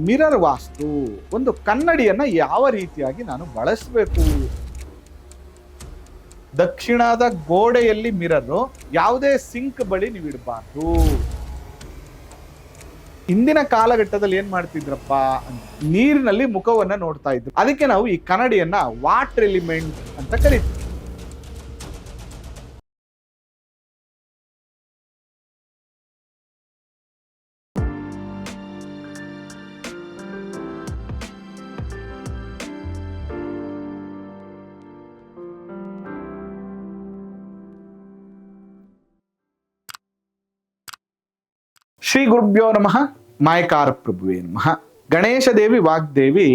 Mirror ವಾಸ್ತು, ಒಂದು ಕನ್ನಡಿಯನ್ನ ಯಾವ ರೀತಿಯಾಗಿ ನಾನು ಬಳಸಬೇಕು. ದಕ್ಷಿಣದ ಗೋಡೆಯಲ್ಲಿ ಮಿರರ್, ಯಾವುದೇ ಸಿಂಕ್ ಬಳಿ ನೀವು ಇಡಬಾರ್ದು. ಇಂದಿನ ಕಾಲಘಟ್ಟದಲ್ಲಿ ಏನ್ ಮಾಡ್ತಿದ್ರಪ್ಪ, ನೀರಿನಲ್ಲಿ ಮುಖವನ್ನ ನೋಡ್ತಾ ಇದ್ರು. ಅದಕ್ಕೆ ನಾವು ಈ ಕನ್ನಡಿಯನ್ನ ವಾಟರ್ ಎಲಿಮೆಂಟ್ ಅಂತ ಕರಿತೀವಿ. ಶ್ರೀ ಗುರುಭ್ಯೋ ನಮಃ. ಮಾಯಕಾರ ಪ್ರಭುವೇ ನಮಃ. ಗಣೇಶ ದೇವಿ ವಾಗ್ದೇವಿ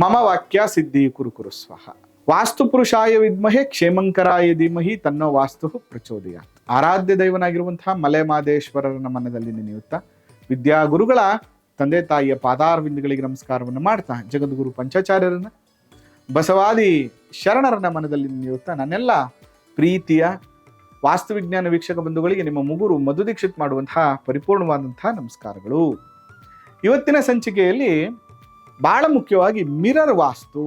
ಮಮ ವಾಕ್ಯ ಸಿದ್ಧಿ ಕುರು ಸ್ವಹ. ವಾಸ್ತು ಪುರುಷಾಯ ವಿದ್ಮಹೆ ಕ್ಷೇಮಂಕರಾಯ ಧೀಮಹಿ ತನ್ನೋ ವಾಸ್ತು ಪ್ರಚೋದಯಾತ್. ಆರಾಧ್ಯ ದೈವನಾಗಿರುವಂತಹ ಮಲೆ ಮಾದೇಶ್ವರರ ಮನದಲ್ಲಿ ನೆನೆಯುತ್ತಾ ವಿದ್ಯಾಗುರುಗಳ ತಂದೆ ತಾಯಿಯ ಪಾದಾರವಿಂದಗಳಿಗೆ ನಮಸ್ಕಾರವನ್ನು ಮಾಡ್ತಾ ಜಗದ್ಗುರು ಪಂಚಾಚಾರ್ಯರನ್ನ ಬಸವಾದಿ ಶರಣರನ್ನ ಮನದಲ್ಲಿ ನೆನೆಯುತ್ತಾ ನನ್ನೆಲ್ಲ ಪ್ರೀತಿಯ ವಾಸ್ತುವಿಜ್ಞಾನ ವೀಕ್ಷಕ ಬಂಧುಗಳಿಗೆ ನಿಮ್ಮ ಮುಗುರು ಮಧು ದೀಕ್ಷಿತ್ ಮಾಡುವಂತಹ ಪರಿಪೂರ್ಣವಾದಂತಹ ನಮಸ್ಕಾರಗಳು. ಇವತ್ತಿನ ಸಂಚಿಕೆಯಲ್ಲಿ ಬಹಳ ಮುಖ್ಯವಾಗಿ ಮಿರರ್ ವಾಸ್ತು,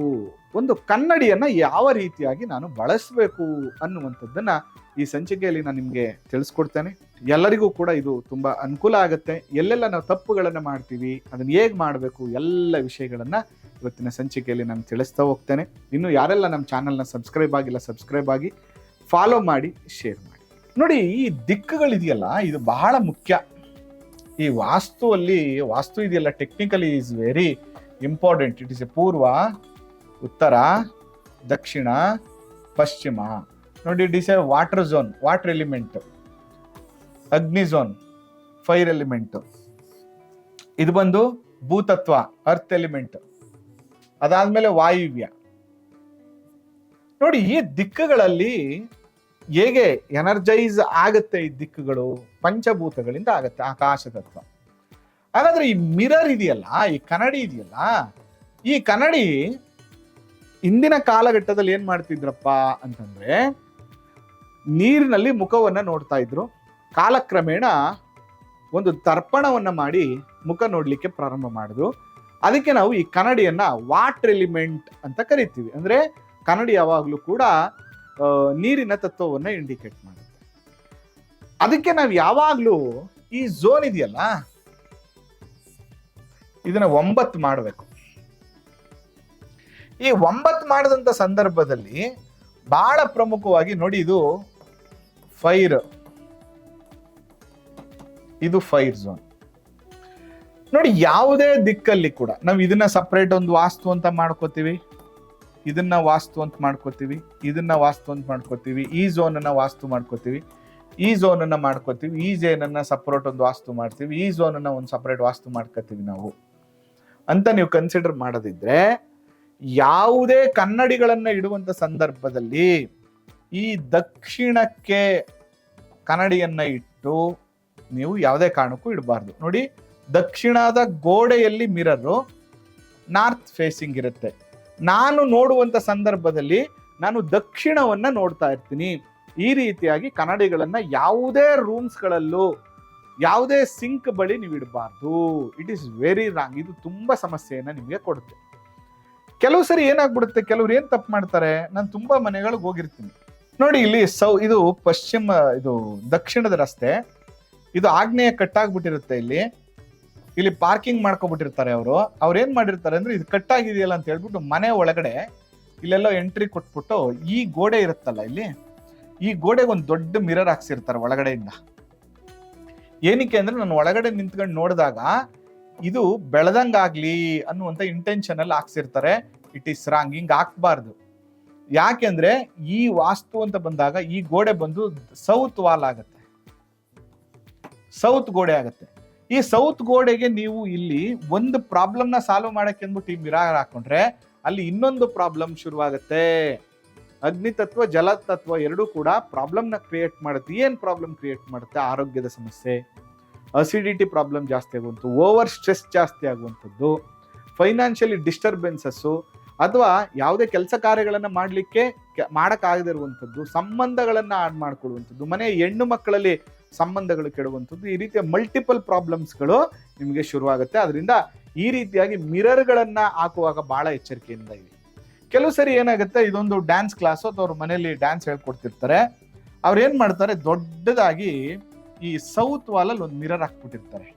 ಒಂದು ಕನ್ನಡಿಯನ್ನ ಯಾವ ರೀತಿಯಾಗಿ ನಾನು ಬಳಸಬೇಕು ಅನ್ನುವಂಥದ್ದನ್ನ ಈ ಸಂಚಿಕೆಯಲ್ಲಿ ನಾನು ನಿಮಗೆ ತಿಳಿಸ್ಕೊಡ್ತೇನೆ. ಎಲ್ಲರಿಗೂ ಕೂಡ ಇದು ತುಂಬಾ ಅನುಕೂಲ ಆಗುತ್ತೆ. ಎಲ್ಲೆಲ್ಲ ನಾವು ತಪ್ಪುಗಳನ್ನ ಮಾಡ್ತೀವಿ, ಅದನ್ನ ಹೇಗೆ ಮಾಡಬೇಕು, ಎಲ್ಲ ವಿಷಯಗಳನ್ನ ಇವತ್ತಿನ ಸಂಚಿಕೆಯಲ್ಲಿ ನಾನು ತಿಳಿಸ್ತಾ ಹೋಗ್ತೇನೆ. ಇನ್ನು ಯಾರೆಲ್ಲ ನಮ್ಮ ಚಾನಲ್ನ ಸಬ್ಸ್ಕ್ರೈಬ್ ಆಗಿಲ್ಲ, ಸಬ್ಸ್ಕ್ರೈಬ್ ಆಗಿ ಫಾಲೋ ಮಾಡಿ, ಶೇರ್ ಮಾಡಿ. ನೋಡಿ, ಈ ದಿಕ್ಕುಗಳಿದೆಯಲ್ಲ, ಇದು ಬಹಳ ಮುಖ್ಯ. ಈ ವಾಸ್ತು ಇದೆಯಲ್ಲ, technically is very important. It is A ಪೂರ್ವ, ಉತ್ತರ, ದಕ್ಷಿಣ, ಪಶ್ಚಿಮ. ನೋಡಿ, it is A water zone, water element. ಅಗ್ನಿ ಝೋನ್, ಫೈರ್ ಎಲಿಮೆಂಟ್. ಇದು ಬಂದು ಭೂತತ್ವ, ಅರ್ತ್ ಎಲಿಮೆಂಟ್. ಅದಾದ್ಮೇಲೆ ವಾಯುವ್ಯ. ನೋಡಿ, ಈ ದಿಕ್ಕುಗಳಲ್ಲಿ ಹೇಗೆ ಎನರ್ಜೈಸ್ ಆಗತ್ತೆ, ಈ ದಿಕ್ಕುಗಳು ಪಂಚಭೂತಗಳಿಂದ ಆಗತ್ತೆ, ಆಕಾಶ ತತ್ವ. ಹಾಗಾದ್ರೆ ಈ ಮಿರರ್ ಇದೆಯಲ್ಲ, ಈ ಕನ್ನಡಿ ಇದೆಯಲ್ಲ, ಈ ಕನ್ನಡಿ ಇಂದಿನ ಕಾಲಘಟ್ಟದಲ್ಲಿ ಏನ್ ಮಾಡ್ತಿದ್ರಪ್ಪ ಅಂತಂದ್ರೆ, ನೀರಿನಲ್ಲಿ ಮುಖವನ್ನ ನೋಡ್ತಾ ಇದ್ರು. ಕಾಲಕ್ರಮೇಣ ಒಂದು ದರ್ಪಣವನ್ನ ಮಾಡಿ ಮುಖ ನೋಡ್ಲಿಕ್ಕೆ ಪ್ರಾರಂಭ ಮಾಡಿದ್ರು. ಅದಕ್ಕೆ ನಾವು ಈ ಕನ್ನಡಿಯನ್ನ ವಾಟರ್ ಎಲಿಮೆಂಟ್ ಅಂತ ಕರಿತೀವಿ. ಅಂದ್ರೆ ಕನ್ನಡಿ ಯಾವಾಗಲೂ ಕೂಡ ನೀರಿನ ತತ್ವವನ್ನ ಇಂಡಿಕೇಟ್ ಮಾಡುತ್ತೆ. ಅದಕ್ಕೆ ನಾವು ಯಾವಾಗ್ಲೂ ಈ ಝೋನ್ ಇದೆಯಲ್ಲ, ಇದನ್ನ 9 ಮಾಡಬೇಕು. ಈ 9 ಮಾಡದಂತ ಸಂದರ್ಭದಲ್ಲಿ ಬಹಳ ಪ್ರಮುಖವಾಗಿ ನೋಡಿ, ಇದು ಫೈರ್ ಝೋನ್. ನೋಡಿ, ಯಾವುದೇ ದಿಕ್ಕಲ್ಲಿ ಕೂಡ ನಾವು ಇದನ್ನ ಸಪರೇಟ್ ಒಂದು ವಾಸ್ತು ಅಂತ ಮಾಡ್ಕೋತೀವಿ, ಇದನ್ನ ವಾಸ್ತು ಅಂತ ಮಾಡ್ಕೋತೀವಿ, ಇದನ್ನ ವಾಸ್ತು ಅಂತ ಮಾಡ್ಕೋತೀವಿ, ಈ ಝೋನ್ ಅನ್ನ ವಾಸ್ತು ಮಾಡ್ಕೋತೀವಿ, ಈ ಝೋನ್ ಅನ್ನ ಮಾಡ್ಕೋತೀವಿ, ಈ ಝೋನ್ ಅನ್ನ ಸಪರೇಟ್ ಒಂದು ವಾಸ್ತು ಮಾಡ್ತೀವಿ, ಈ ಝೋನ್ ಅನ್ನ ಒಂದು ಸಪರೇಟ್ ವಾಸ್ತು ಮಾಡ್ಕೋತೀವಿ ನಾವು ಅಂತ ನೀವು ಕನ್ಸಿಡರ್ ಮಾಡೋದಿದ್ರೆ, ಯಾವುದೇ ಕನ್ನಡಿಗಳನ್ನ ಇಡುವಂತ ಸಂದರ್ಭದಲ್ಲಿ ಈ ದಕ್ಷಿಣಕ್ಕೆ ಕನ್ನಡಿಯನ್ನ ಇಟ್ಟು ನೀವು ಯಾವುದೇ ಕಾರಣಕ್ಕೂ ಇಡಬಾರ್ದು. ನೋಡಿ, ದಕ್ಷಿಣದ ಗೋಡೆಯಲ್ಲಿ ಮಿರರು ನಾರ್ತ್ ಫೇಸಿಂಗ್ ಇರುತ್ತೆ. ನಾನು ನೋಡುವಂತ ಸಂದರ್ಭದಲ್ಲಿ ನಾನು ದಕ್ಷಿಣವನ್ನ ನೋಡ್ತಾ ಇರ್ತೀನಿ. ಈ ರೀತಿಯಾಗಿ ಕನ್ನಡಿಗಳನ್ನ ಯಾವುದೇ ರೂಮ್ಸ್ಗಳಲ್ಲೂ, ಯಾವುದೇ ಸಿಂಕ್ ಬಳಿ ನೀವು ಇಡಬಾರ್ದು. It is very wrong. ಇದು ತುಂಬಾ ಸಮಸ್ಯೆಯನ್ನ ನಿಮಗೆ ಕೊಡುತ್ತೆ. ಕೆಲವು ಸರಿ ಏನಾಗ್ಬಿಡುತ್ತೆ, ಕೆಲವ್ರು ಏನ್ ತಪ್ಪು ಮಾಡ್ತಾರೆ, ನಾನು ತುಂಬಾ ಮನೆಗಳಿಗೆ ಹೋಗಿರ್ತೀನಿ. ನೋಡಿ, ಇಲ್ಲಿ ಇದು ಇದು ದಕ್ಷಿಣದ ರಸ್ತೆ, ಇದು ಆಗ್ನೇಯ ಕಟ್ಟಾಗ್ಬಿಟ್ಟಿರುತ್ತೆ. ಇಲ್ಲಿ ಪಾರ್ಕಿಂಗ್ ಮಾಡ್ಕೊಬಿಟ್ಟಿರ್ತಾರೆ ಅವ್ರು ಏನ್ ಮಾಡಿರ್ತಾರೆ ಅಂದ್ರೆ, ಇದು ಕಟ್ಟಾಗಿದೆಯಲ್ಲ ಅಂತ ಹೇಳ್ಬಿಟ್ಟು ಮನೆ ಒಳಗಡೆ ಇಲ್ಲೆಲ್ಲೋ ಎಂಟ್ರಿ ಕೊಟ್ಬಿಟ್ಟು ಈ ಗೋಡೆ ಇರುತ್ತಲ್ಲ, ಈ ಗೋಡೆಗೆ ಒಂದು ದೊಡ್ಡ ಮಿರರ್ ಹಾಕ್ಸಿರ್ತಾರೆ ಒಳಗಡೆಯಿಂದ. ಏನಕ್ಕೆ ಅಂದ್ರೆ, ನಾನು ಒಳಗಡೆ ನಿಂತ್ಕೊಂಡು ನೋಡಿದಾಗ ಇದು ಬೆಳೆದಂಗಾಗ್ಲಿ ಅನ್ನುವಂತ ಇಂಟೆನ್ಷನ್ ಅಲ್ಲಿ ಹಾಕ್ಸಿರ್ತಾರೆ. It is wrong. ಹಿಂಗ್ ಹಾಕ್ಬಾರ್ದು. ಯಾಕೆಂದ್ರೆ ಈ ವಾಸ್ತು ಅಂತ ಬಂದಾಗ ಈ ಗೋಡೆ ಬಂದು ಸೌತ್ ವಾಲ್ ಆಗತ್ತೆ, ಸೌತ್ ಗೋಡೆ ಆಗತ್ತೆ. ಈ ಸೌತ್ ಗೋಡೆಗೆ ನೀವು ಇಲ್ಲಿ ಒಂದು ಪ್ರಾಬ್ಲಮ್ ನ ಸಾಲ್ವ್ ಮಾಡಕ್ಕೆ ಅಂದ್ಬಿಟ್ಟು ಈ ಮಿರರ್ ಹಾಕೊಂಡ್ರೆ, ಅಲ್ಲಿ ಇನ್ನೊಂದು ಪ್ರಾಬ್ಲಮ್ ಶುರುವಾಗತ್ತೆ. ಅಗ್ನಿ ತತ್ವ, ಜಲ ತತ್ವ ಎರಡೂ ಕೂಡ ಪ್ರಾಬ್ಲಮ್ ನ ಕ್ರಿಯೇಟ್ ಮಾಡುತ್ತೆ. ಏನ್ ಪ್ರಾಬ್ಲಮ್ ಕ್ರಿಯೇಟ್ ಮಾಡುತ್ತೆ? ಆರೋಗ್ಯದ ಸಮಸ್ಯೆ, ಅಸಿಡಿಟಿ ಪ್ರಾಬ್ಲಮ್ ಜಾಸ್ತಿ ಆಗುವಂಥದ್ದು, ಓವರ್ ಸ್ಟ್ರೆಸ್ ಜಾಸ್ತಿ ಆಗುವಂಥದ್ದು, ಫೈನಾನ್ಷಿಯಲಿ ಡಿಸ್ಟರ್ಬೆನ್ಸಸ್ಸು, ಅಥವಾ ಯಾವುದೇ ಕೆಲಸ ಕಾರ್ಯಗಳನ್ನ ಮಾಡಲಿಕ್ಕೆ ಮಾಡಕ್ಕಾಗದಿರುವಂಥದ್ದು, ಸಂಬಂಧಗಳನ್ನ ಹಾಳು ಮಾಡ್ಕೊಳ್ಳುವಂಥದ್ದು, ಮನೆ ಹೆಣ್ಣು ಮಕ್ಕಳಲ್ಲಿ ಸಂಬಂಧಗಳು ಕೆಡುವಂಥದ್ದು, ಈ ರೀತಿಯ ಮಲ್ಟಿಪಲ್ ಪ್ರಾಬ್ಲಮ್ಸ್ಗಳು ನಿಮಗೆ ಶುರುವಾಗುತ್ತೆ. ಅದರಿಂದ ಈ ರೀತಿಯಾಗಿ ಮಿರರ್ಗಳನ್ನ ಹಾಕುವಾಗ ಬಹಳ ಎಚ್ಚರಿಕೆಯಿಂದ ಇದೆ. ಕೆಲವು ಸರಿ ಏನಾಗುತ್ತೆ, ಇದೊಂದು ಡ್ಯಾನ್ಸ್ ಕ್ಲಾಸ್ ಅಥವಾ ಅವ್ರ ಮನೆಯಲ್ಲಿ ಡ್ಯಾನ್ಸ್ ಹೇಳ್ಕೊಡ್ತಿರ್ತಾರೆ, ಅವ್ರು ಏನ್ ಮಾಡ್ತಾರೆ, ದೊಡ್ಡದಾಗಿ ಈ ಸೌತ್ ವಾಲ್ ಅಲ್ಲಿ ಒಂದು ಮಿರರ್ ಹಾಕ್ಬಿಟ್ಟಿರ್ತಾರೆ.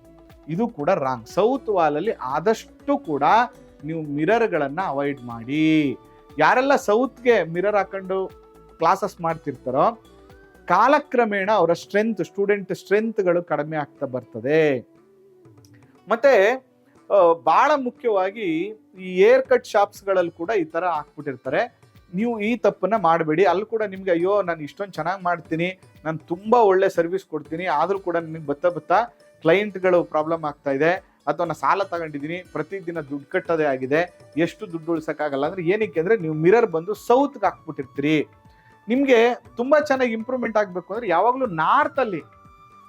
ಇದು ಕೂಡ ರಾಂಗ್. ಸೌತ್ ವಾಲ್ ಅಲ್ಲಿ ಆದಷ್ಟು ಕೂಡ ನೀವು ಮಿರರ್ಗಳನ್ನ ಅವಾಯ್ಡ್ ಮಾಡಿ. ಯಾರೆಲ್ಲ ಸೌತ್ಗೆ ಮಿರರ್ ಹಾಕೊಂಡು ಕ್ಲಾಸಸ್ ಮಾಡ್ತಿರ್ತಾರೋ ಕಾಲಕ್ರಮೇಣ ಅವರ ಸ್ಟೂಡೆಂಟ್ ಸ್ಟ್ರೆಂತ್ಗಳು ಕಡಿಮೆ ಆಗ್ತಾ ಬರ್ತದೆ. ಮತ್ತೆ ಬಹಳ ಮುಖ್ಯವಾಗಿ ಈ ಏರ್ ಕಟ್ ಶಾಪ್ಸ್ಗಳಲ್ಲಿ ಕೂಡ ಈ ತರ ಹಾಕ್ಬಿಟ್ಟಿರ್ತಾರೆ. ನೀವು ಈ ತಪ್ಪನ್ನ ಮಾಡಬೇಡಿ. ಅಲ್ಲಿ ಕೂಡ ನಿಮ್ಗೆ ಅಯ್ಯೋ ನಾನು ಇಷ್ಟೊಂದು ಚೆನ್ನಾಗಿ ಮಾಡ್ತೀನಿ, ನಾನು ತುಂಬಾ ಒಳ್ಳೆ ಸರ್ವಿಸ್ ಕೊಡ್ತೀನಿ, ಆದ್ರೂ ಕೂಡ ನಿಮ್ಗೆ ಬತ್ತಾ ಕ್ಲೈಂಟ್ಗಳು ಪ್ರಾಬ್ಲಮ್ ಆಗ್ತಾ ಇದೆ, ಅಥವಾ ನಾನು ಸಾಲ ತಗೊಂಡಿದ್ದೀನಿ, ಪ್ರತಿದಿನ ದುಡ್ಡು ಕಟ್ಟೋದೇ ಆಗಿದೆ, ಎಷ್ಟು ದುಡ್ಡು ಉಳಿಸೋಕ್ಕಾಗಲ್ಲ ಅಂದ್ರೆ ಏನಕ್ಕೆ ಅಂದ್ರೆ ನೀವು ಮಿರರ್ ಬಂದು ಸೌತ್ಗೆ ಹಾಕ್ಬಿಟ್ಟಿರ್ತೀರಿ. ನಿಮ್ಗೆ ತುಂಬಾ ಚೆನ್ನಾಗಿ ಇಂಪ್ರೂವ್ಮೆಂಟ್ ಆಗ್ಬೇಕು ಅಂದ್ರೆ ಯಾವಾಗ್ಲೂ ನಾರ್ತ್ ಅಲ್ಲಿ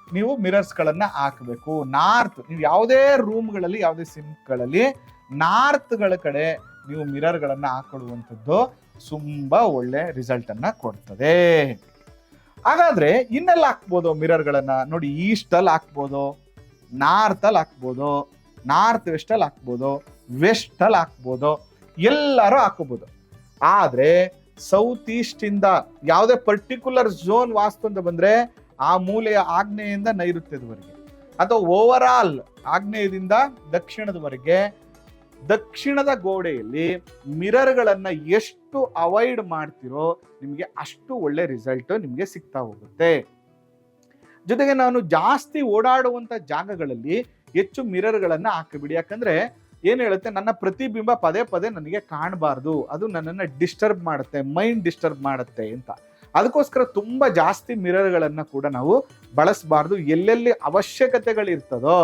ನೀವು ಮಿರರ್ಸ್ಗಳನ್ನ ಹಾಕಬೇಕು. ನಾರ್ತ್, ನೀವು ಯಾವುದೇ ರೂಮ್ಗಳಲ್ಲಿ ಯಾವುದೇ ಸಿಂಕ್ಗಳಲ್ಲಿ ನಾರ್ತ್ಗಳ ಕಡೆ ನೀವು ಮಿರರ್ಗಳನ್ನ ಹಾಕೊಡುವಂಥದ್ದು ತುಂಬಾ ಒಳ್ಳೆ ರಿಸಲ್ಟ್ ಅನ್ನ ಕೊಡ್ತದೆ. ಹಾಗಾದ್ರೆ ಇನ್ನೆಲ್ಲ ಹಾಕ್ಬೋದು ಮಿರರ್ಗಳನ್ನ ನೋಡಿ, ಈಸ್ಟ್ ಅಲ್ಲಿ ಹಾಕ್ಬೋದು, ನಾರ್ತ್ ಅಲ್ಲಿ ಹಾಕ್ಬೋದು, ನಾರ್ತ್ ವೆಸ್ಟ್ ಅಲ್ಲಿ ಹಾಕ್ಬೋದು, ವೆಸ್ಟ್ ಅಲ್ಲಿ ಹಾಕ್ಬೋದು, ಎಲ್ಲರೂ ಹಾಕೋಬಹುದು. ಆದ್ರೆ ಸೌತ್ ಈಸ್ಟ್ ಇಂದ ಯಾವುದೇ ಪರ್ಟಿಕ್ಯುಲರ್ ಝೋನ್ ವಾಸ್ತು ಅಂತ ಬಂದ್ರೆ ಆ ಮೂಲೆಯ ಆಗ್ನೇಯದಿಂದ ನೈಋತ್ಯದವರೆಗೆ ಅಥವಾ ಓವರ್ ಆಲ್ ಆಗ್ನೇಯದಿಂದ ದಕ್ಷಿಣದವರೆಗೆ ದಕ್ಷಿಣದ ಗೋಡೆಯಲ್ಲಿ ಮಿರರ್ಗಳನ್ನ ಎಷ್ಟು ಅವಾಯ್ಡ್ ಮಾಡ್ತಿರೋ ನಿಮಗೆ ಅಷ್ಟು ಒಳ್ಳೆ ರಿಸಲ್ಟ್ ನಿಮಗೆ ಸಿಗ್ತಾ ಹೋಗುತ್ತೆ. ಜೊತೆಗೆ ನಾನು ಜಾಸ್ತಿ ಓಡಾಡುವಂತ ಜಾಗಗಳಲ್ಲಿ ಹೆಚ್ಚು ಮಿರರ್ಗಳನ್ನ ಹಾಕಿಬಿಡಿ. ಯಾಕಂದ್ರೆ ಏನ್ ಹೇಳುತ್ತೆ, ನನ್ನ ಪ್ರತಿಬಿಂಬ ಪದೇ ಪದೇ ನನಗೆ ಕಾಣಬಾರ್ದು, ಅದು ನನ್ನನ್ನ ಡಿಸ್ಟರ್ಬ್ ಮಾಡುತ್ತೆ, ಮೈಂಡ್ ಡಿಸ್ಟರ್ಬ್ ಮಾಡುತ್ತೆ ಅಂತ. ಅದಕ್ಕೋಸ್ಕರ ತುಂಬಾ ಜಾಸ್ತಿ ಮಿರರ್ಗಳನ್ನ ಕೂಡ ನಾವು ಬಳಸಬಾರ್ದು. ಎಲ್ಲೆಲ್ಲಿ ಅವಶ್ಯಕತೆಗಳಿರ್ತದೋ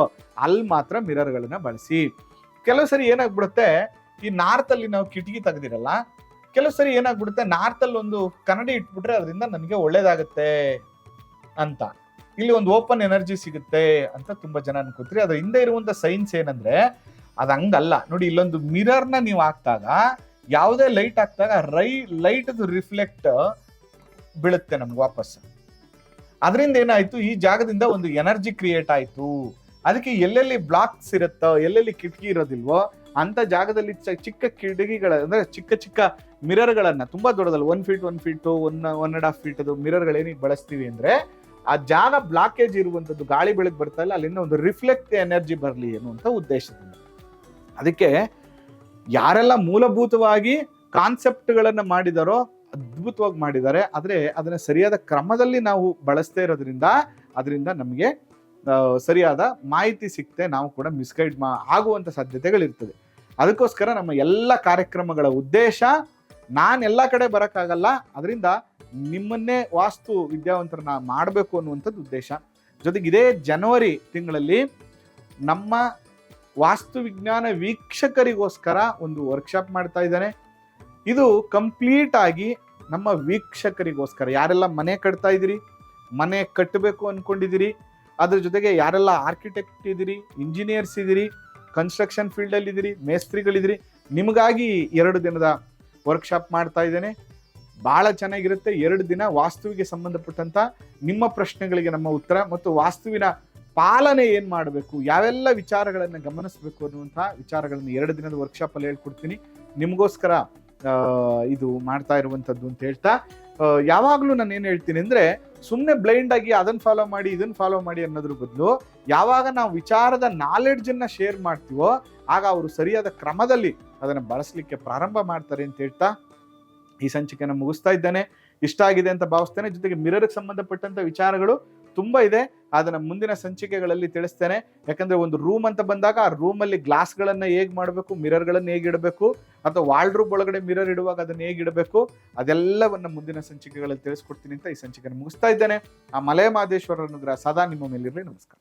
ಅಲ್ಲಿ ಮಾತ್ರ ಮಿರರ್ಗಳನ್ನ ಬಳಸಿ. ಕೆಲವು ಸರಿ ಏನಾಗ್ಬಿಡುತ್ತೆ, ಈ ನಾರ್ತ್ ಅಲ್ಲಿ ನಾವು ಕಿಟಕಿ ತೆಗೆದಿರಲ್ಲ, ಕೆಲವು ಸರಿ ಏನಾಗ್ಬಿಡುತ್ತೆ, ನಾರ್ತ್ ಅಲ್ಲಿ ಒಂದು ಕನ್ನಡಿ ಇಟ್ಬಿಟ್ರೆ ಅದರಿಂದ ನನಗೆ ಒಳ್ಳೇದಾಗುತ್ತೆ ಅಂತ, ಇಲ್ಲಿ ಒಂದು ಓಪನ್ ಎನರ್ಜಿ ಸಿಗುತ್ತೆ ಅಂತ ತುಂಬಾ ಜನ ಅನ್ಕೋತೀರಿ. ಅದ್ರ ಹಿಂದೆ ಇರುವಂತ ಸೈನ್ಸ್ ಏನಂದ್ರೆ ಅದ್ ಹಂಗಲ್ಲ ನೋಡಿ. ಇಲ್ಲೊಂದು ಮಿರರ್ನ ನೀವು ಹಾಕ್ದಾಗ, ಯಾವುದೇ ಲೈಟ್ ಹಾಕ್ದಾಗ ಲೈಟ್ ರಿಫ್ಲೆಕ್ಟ್ ಬೀಳುತ್ತೆ ನಮ್ಗೆ ವಾಪಸ್. ಅದರಿಂದ ಏನಾಯ್ತು, ಈ ಜಾಗದಿಂದ ಒಂದು ಎನರ್ಜಿ ಕ್ರಿಯೇಟ್ ಆಯ್ತು. ಅದಕ್ಕೆ ಎಲ್ಲೆಲ್ಲಿ ಬ್ಲಾಕ್ಸ್ ಇರುತ್ತೋ, ಎಲ್ಲೆಲ್ಲಿ ಕಿಟಕಿ ಇರೋದಿಲ್ವೋ ಅಂತ ಜಾಗದಲ್ಲಿ ಚಿಕ್ಕ ಕಿಟಕಿಗಳ ಅಂದ್ರೆ ಚಿಕ್ಕ ಚಿಕ್ಕ ಮಿರರ್ಗಳನ್ನ, ತುಂಬಾ ದೊಡ್ಡದಲ್ಲ, 1 ಫೀಟ್ 1.5 ಫೀಟ್ ಮಿರರ್ಗಳೇನಿಗೆ ಬಳಸ್ತೀವಿ ಅಂದ್ರೆ ಆ ಜಾಗ ಬ್ಲಾಕೇಜ್ ಇರುವಂತದ್ದು, ಗಾಳಿ ಬೆಳಕು ಬರ್ತಾ ಇಲ್ಲ, ಅಲ್ಲಿಂದ ಒಂದು ರಿಫ್ಲೆಕ್ಟ್ ಎನರ್ಜಿ ಬರಲಿ ಅನ್ನುವಂಥ ಉದ್ದೇಶದಿಂದ. ಅದಕ್ಕೆ ಯಾರೆಲ್ಲ ಮೂಲಭೂತವಾಗಿ ಕಾನ್ಸೆಪ್ಟ್ಗಳನ್ನ ಮಾಡಿದಾರೋ ಅದ್ಭುತವಾಗಿ ಮಾಡಿದ್ದಾರೆ. ಆದ್ರೆ ಅದನ್ನ ಸರಿಯಾದ ಕ್ರಮದಲ್ಲಿ ನಾವು ಬಳಸ್ತಾ ಇರೋದ್ರಿಂದ ಅದರಿಂದ ನಮಗೆ ಸರಿಯಾದ ಮಾಹಿತಿ ಸಿಕ್ತೆ, ನಾವು ಕೂಡ ಮಿಸ್ಗೈಡ್ ಆಗುವಂತ ಸಾಧ್ಯತೆಗಳಿರ್ತದೆ. ಅದಕ್ಕೋಸ್ಕರ ನಮ್ಮ ಎಲ್ಲ ಕಾರ್ಯಕ್ರಮಗಳ ಉದ್ದೇಶ, ನಾನು ಎಲ್ಲ ಕಡೆ ಬರೋಕ್ಕಾಗಲ್ಲ, ಅದರಿಂದ ನಿಮ್ಮನ್ನೇ ವಾಸ್ತು ವಿದ್ಯಾವಂತರನ್ನ ಮಾಡಬೇಕು ಅನ್ನುವಂಥದ್ದು ಉದ್ದೇಶ. ಜೊತೆಗೆ ಇದೇ ಜನವರಿ ತಿಂಗಳಲ್ಲಿ ನಮ್ಮ ವಾಸ್ತು ವಿಜ್ಞಾನ ವೀಕ್ಷಕರಿಗೋಸ್ಕರ ಒಂದು ವರ್ಕ್ಶಾಪ್ ಮಾಡ್ತಾ ಇದ್ದಾನೆ. ಇದು ಕಂಪ್ಲೀಟ್ ಆಗಿ ನಮ್ಮ ವೀಕ್ಷಕರಿಗೋಸ್ಕರ. ಯಾರೆಲ್ಲ ಮನೆ ಕಟ್ತಾ ಇದ್ದೀರಿ, ಮನೆ ಕಟ್ಟಬೇಕು ಅನ್ಕೊಂಡಿದ್ದೀರಿ, ಅದ್ರ ಜೊತೆಗೆ ಯಾರೆಲ್ಲ ಆರ್ಕಿಟೆಕ್ಟ್ ಇದ್ದೀರಿ, ಇಂಜಿನಿಯರ್ಸ್ ಇದ್ದೀರಿ, ಕನ್ಸ್ಟ್ರಕ್ಷನ್ ಫೀಲ್ಡಲ್ಲಿ ಇದ್ದೀರಿ, ಮೇಸ್ತ್ರಿಗಳಿದ್ದೀರಿ, ನಿಮಗಾಗಿ 2 ದಿನದ ವರ್ಕ್ಶಾಪ್ ಮಾಡ್ತಾ ಇದ್ದೇನೆ. ಬಹಳ ಚೆನ್ನಾಗಿರುತ್ತೆ. 2 ದಿನ ವಾಸ್ತುವಿಗೆ ಸಂಬಂಧಪಟ್ಟಂತ ನಿಮ್ಮ ಪ್ರಶ್ನೆಗಳಿಗೆ ನಮ್ಮ ಉತ್ತರ ಮತ್ತು ವಾಸ್ತುವಿನ ಪಾಲನೆ ಏನ್ ಮಾಡಬೇಕು, ಯಾವೆಲ್ಲ ವಿಚಾರಗಳನ್ನ ಗಮನಿಸಬೇಕು ಅನ್ನುವಂತಹ ವಿಚಾರಗಳನ್ನ 2 ದಿನದ ವರ್ಕ್ಶಾಪ್ ಅಲ್ಲಿ ಹೇಳ್ಕೊಡ್ತೀನಿ. ನಿಮಗೋಸ್ಕರ ಇದು ಮಾಡ್ತಾ ಇರುವಂತದ್ದು ಅಂತ ಹೇಳ್ತಾ, ಯಾವಾಗ್ಲೂ ನಾನು ಏನ್ ಹೇಳ್ತೀನಿ ಅಂದ್ರೆ, ಸುಮ್ಮನೆ ಬ್ಲೈಂಡ್ ಆಗಿ ಅದನ್ನ ಫಾಲೋ ಮಾಡಿ ಇದನ್ನ ಫಾಲೋ ಮಾಡಿ ಅನ್ನೋದ್ರ ಬದಲು ಯಾವಾಗ ನಾವು ವಿಚಾರದ ನಾಲೆಡ್ಜ್ ಅನ್ನ ಶೇರ್ ಮಾಡ್ತೀವೋ ಆಗ ಅವರು ಸರಿಯಾದ ಕ್ರಮದಲ್ಲಿ ಅದನ್ನ ಬಳಸಲಿಕ್ಕೆ ಪ್ರಾರಂಭ ಮಾಡ್ತಾರೆ ಅಂತ ಹೇಳ್ತಾ ಈ ಸಂಚಿಕೆಯನ್ನು ಮುಗಿಸ್ತಾ ಇದ್ದೇನೆ. ಇಷ್ಟ ಆಗಿದೆ ಅಂತ ಭಾವಿಸ್ತೇನೆ. ಜೊತೆಗೆ ಮಿರರ್ಗೆ ಸಂಬಂಧಪಟ್ಟಂತ ವಿಚಾರಗಳು ತುಂಬಾ ಇದೆ, ಅದನ್ನ ಮುಂದಿನ ಸಂಚಿಕೆಗಳಲ್ಲಿ ತಿಳಿಸ್ತೇನೆ. ಯಾಕಂದ್ರೆ ಒಂದು ರೂಮ್ ಅಂತ ಬಂದಾಗ ಆ ರೂಮ್ ಅಲ್ಲಿ ಗ್ಲಾಸ್ಗಳನ್ನ ಹೇಗ್ ಮಾಡಬೇಕು, ಮಿರರ್ಗಳನ್ನ ಹೇಗಿಡಬೇಕು, ಅಥವಾ ವಾಲ್ಡ್ರೂಮ್ ಒಳಗಡೆ ಮಿರರ್ ಇಡುವಾಗ ಅದನ್ನ ಹೇಗಿಡಬೇಕು, ಅದೆಲ್ಲವನ್ನ ಮುಂದಿನ ಸಂಚಿಕೆಗಳಲ್ಲಿ ತಿಳಿಸ್ಕೊಡ್ತೀನಿ ಅಂತ ಈ ಸಂಚಿಕೆಯನ್ನು ಮುಗಿಸ್ತಾ ಇದ್ದೇನೆ. ಆ ಮಲೆ ಮಹದೇಶ್ವರ ಅನುಗ್ರಹ ಸದಾ ನಿಮ್ಮ ಮೇಲಿರಲಿ. ನಮಸ್ಕಾರ.